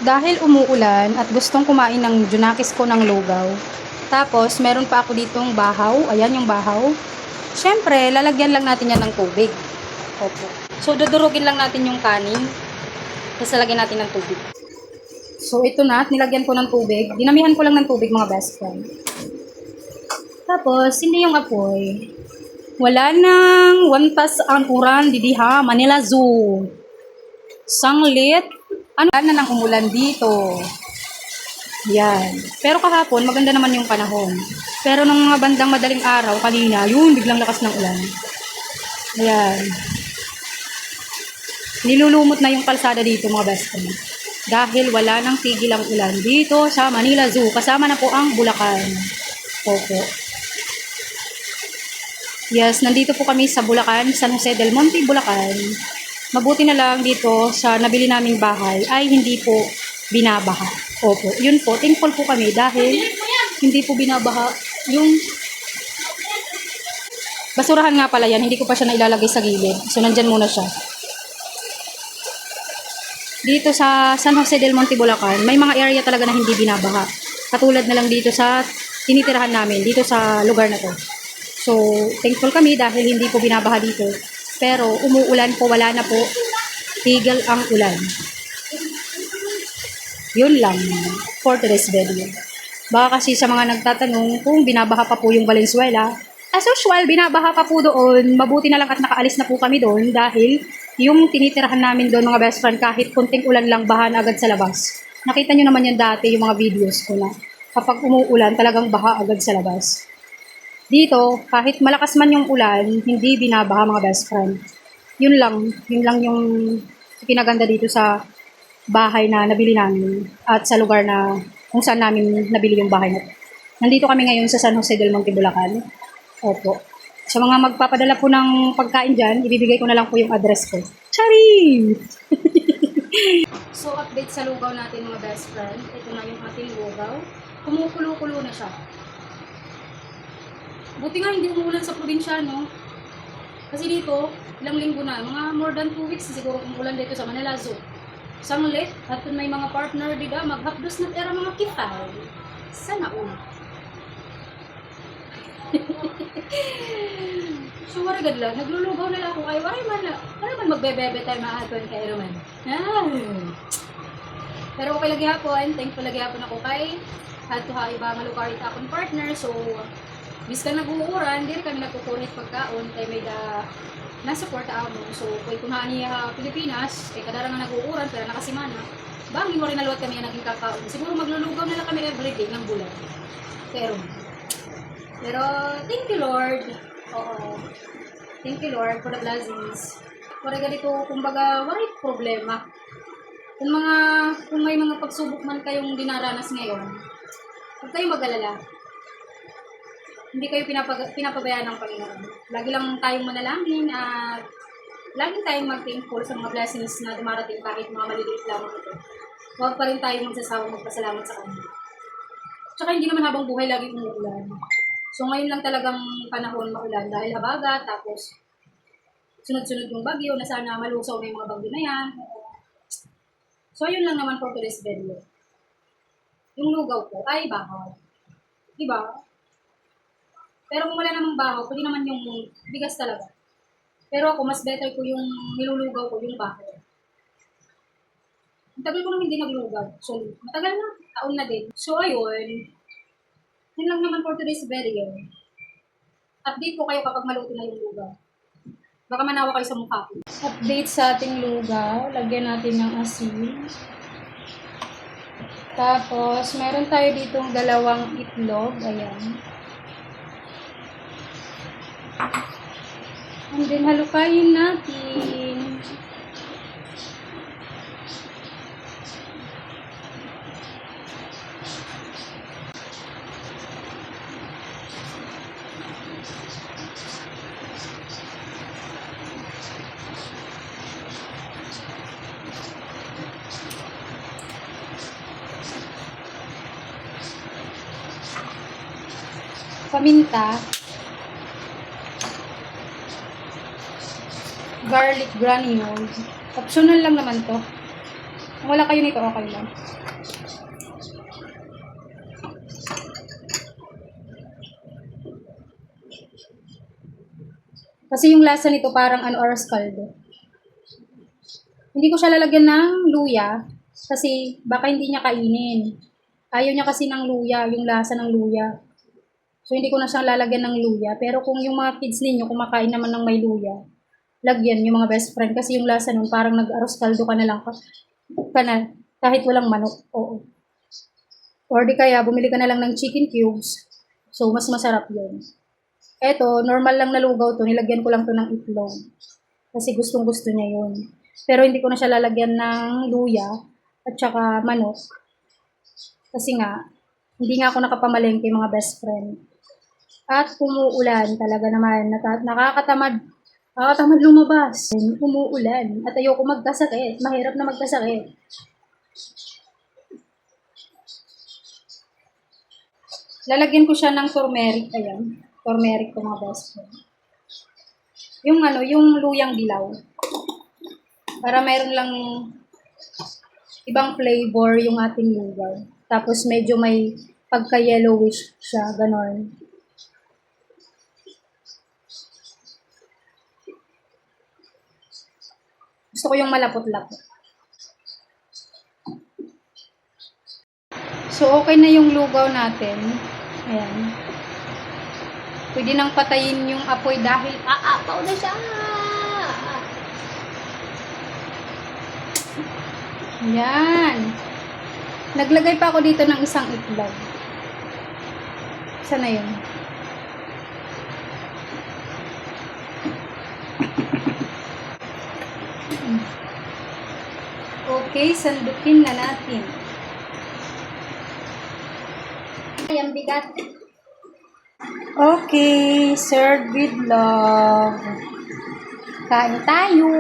Dahil umuulan at gustong kumain ng junakis ko ng lugaw. Tapos, meron pa ako ditong bahaw. Ayan yung bahaw. Siyempre, lalagyan lang natin yan ng tubig. Opo. So, dudurugin lang natin yung kanin. Tapos, lalagyan natin ng tubig. So, ito na. Nilagyan ko ng tubig. Dinamihan ko lang ng tubig, mga best friend. Tapos, hindi yung apoy. Wala nang wantas ang uran didiha, Manila Zoo. Sanglit. Ano na nang umulan dito? Yan. Pero kahapon, maganda naman yung panahon. Pero nung mga bandang madaling araw, kanina, yun, biglang lakas ng ulan. Ayan. Nilulumot na yung kalsada dito, mga best friend. Dahil wala nang tigil ang ulan dito sa Manila Zoo. Kasama na po ang Bulacan. Opo. Yes, nandito po kami sa Bulacan, San Jose del Monte, Bulacan. Mabuti na lang dito sa nabili naming bahay ay hindi po binabaha. Opo, yun po, thankful po kami dahil hindi po binabaha yung basurahan nga pala yan. Hindi ko pa siya nailalagay sa gilid. So, nandyan muna siya. Dito sa San Jose del Monte, Bulacan, may mga area talaga na hindi binabaha. Katulad na lang dito sa tinitirahan namin, dito sa lugar na to. So, thankful kami dahil hindi po binabaha dito. Pero, umuulan po, wala na po. Tigil ang ulan. Yun lang for today's video. Baka kasi sa mga nagtatanong kung binabaha pa po yung Valenzuela. As usual, binabaha pa po doon. Mabuti na lang at nakaalis na po kami doon dahil yung tinitirahan namin doon, mga best friend, kahit kunting ulan lang, baha na agad sa labas. Nakita nyo naman yan dati, yung mga videos ko na kapag umuulan, talagang baha agad sa labas. Dito, kahit malakas man yung ulan, hindi binabaha, mga best friend. Yun lang yung pinaganda dito sa bahay na nabili namin at sa lugar na kung saan namin nabili yung bahay na. Nandito kami ngayon sa San Jose del Monte, Bulacan. Opo. Sa mga magpapadala po ng pagkain dyan, ibibigay ko na lang po yung address ko. Charing! So, update sa lugaw natin, mga best friend. Ito na yung ating lugaw. Kumukulo-kulo na siya. Buti nga hindi umuulan sa probinsya, no? Kasi dito, ilang linggo na, mga more than 2 weeks siguro umuulan dito sa Manila Zoo. Sanglit, at may mga partner diga, maghapdos na tera mga kitay. Sana all. So, waragad lang, naglulugaw na lang ako, ay, waray man magbebebe tayo maaton kay Roman. Pero okay lagi hapon, thankful lagi hapon ako kay hato ha iba nga lugar ita akong partner, so bis ka nag-uuran, di kami nagkukunit pagkaon, kay may da nasuporta ako. So, kung niya Pilipinas, kay kadara nga nag-uuran, pero nakasimana, bangin mo rin naluwat kami naging kakaon. Siguro maglulugaw na lang kami everyday ng bulan. Pero, thank you Lord. Oo. Thank you Lord for the blessings. Para ganito, kumbaga, waray problema. Kung may mga pagsubok man kayong dinaranas ngayon, huwag kayong mag-alala. Hindi kayo pinapabayaan ng Panginoon. Lagi lang tayong manalangin at lagi tayong mag-thankful sa mga blessings na dumarating kahit mga maliliit lamang ito. Huwag pa rin tayong magsasawang magpasalamat sa Kanya. Tsaka hindi naman habang buhay lagi umuulan. So ngayon lang talagang panahon maulan dahil habagat, tapos sunod-sunod yung bagyo na sana malusaw na yung mga bagyo na yan. So ayun lang naman for today's video. Yung lugaw ko ay bahaw. Diba? Pero kung wala namang bahaw, pwede naman yung bigas talaga. Pero ako, mas better ko yung nilulugaw ko, yung bahaw. Ang tagal ko naman hindi naglugaw. So, matagal na. Taon na din. So, ayun. Yun lang naman for today's video. Update ko kayo kapag maluto na yung lugaw. Baka manawa kayo sa mukha ko. Update sa ating lugaw. Lagyan natin ng asin. Tapos, meron tayo ditong 2 itlog. Ayan. And then, halukayin natin. Paminta. Garlic granules. Optional lang naman to. Kung wala kayo nito, okay lang. Kasi yung lasa nito parang ano, oras caldo. Hindi ko siya lalagyan ng luya kasi baka hindi niya kainin. Ayaw niya kasi ng luya, yung lasa ng luya. So, hindi ko na siyang lalagyan ng luya. Pero kung yung mga kids ninyo kumakain naman ng may luya, lagyan yung mga best friend. Kasi yung lasa nun, parang nag-aros kaldo ka na lang kahit walang manok. Oo. Or di kaya, bumili ka na lang ng chicken cubes. So, mas masarap yun. Eto, normal lang na lugaw to. Nilagyan ko lang to ng itlog. Kasi gustong gusto niya yun. Pero hindi ko na siya lalagyan ng luya at saka manok. Kasi nga, hindi nga ako nakapamalengke mga best friend. At umuulan talaga naman. Nakakatamad. Nakakatamad lumabas. Umuulan. At ayoko magkasakit. Mahirap na magkasakit. Lalagyan ko siya ng turmeric. Ayan. Turmeric ko mga best friend. Yung ano, yung luyang dilaw. Para mayroon lang ibang flavor yung ating lugaw. Tapos medyo may pagka-yellowish siya. Ganon. Gusto ko yung malapot-lapot. So, okay na yung lugaw natin. Ayan. Pwede nang patayin yung apoy dahil aapaw na siya. Ayan. Naglagay pa ako dito ng isang itlog. Sana yun. Okay, sandukin na natin. Ayan, bigat. Okay, served with love. Kain tayo.